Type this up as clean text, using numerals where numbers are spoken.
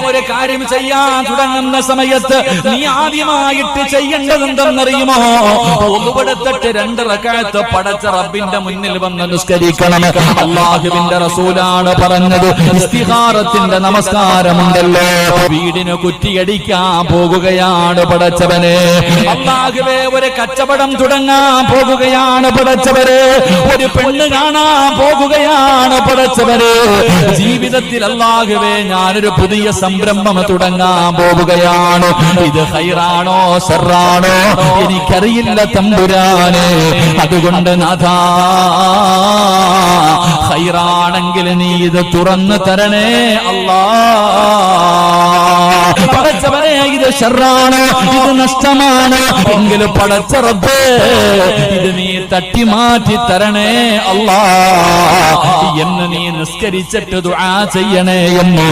ഒരു കാര്യം ചെയ്യാൻ തുടങ്ങുന്ന സമയത്ത് നീ ആദ്യമായിട്ട് ചെയ്യേണ്ടത് എന്തെന്നറിയുമോ? ഒന്നുപെടുത്തിട്ട് 2 റക്അത്ത് പടച്ച റബ്ബിന്റെ മുന്നിൽ വന്ന് നിസ്കരിക്കണം. അല്ലാഹുവിന്റെ റസൂലാണ് പറഞ്ഞത്, ഇസ്തിഖാറത്തിന്റെ നമസ്കാരമുണ്ടല്ലോ, വീടിന് കുറ്റിയടിക്കാൻ പോകുകയാണ് പടച്ചവനെ. അല്ലാഹുവേ, ഒരു കച്ചവടം തുടങ്ങാൻ പോകുകയാണ് പടച്ചവരെ, ഒരു പെണ്ണ് കാണാൻ പോകുകയാണ് പടച്ചവരെ, ജീവിതത്തിൽ അല്ലാഹുവേ ഞാനൊരു പുതിയ സംരംഭം തുടങ്ങാൻ പോവുകയാണ്. ഇത് ഖൈറാണോ ശർറാണോ എനിക്കറിയില്ല തമ്പുരാനെ. അതുകൊണ്ട് നാഥാ, ഖൈറാണെങ്കിൽ നീ ഇത് തുറന്നു തരണേ അല്ലാ. പടച്ചവനെ, ഇത് ശർറാണ്, ഇത് നഷ്ടമാണ് എങ്കിൽ പടച്ച റബ്ബേ ഇത് നീ തട്ടി മാറ്റി തരണേ അല്ലാ എന്ന് നീ നിസ്കരിച്ചിട്ട് ദുആ ചെയ്യണേ എന്ന്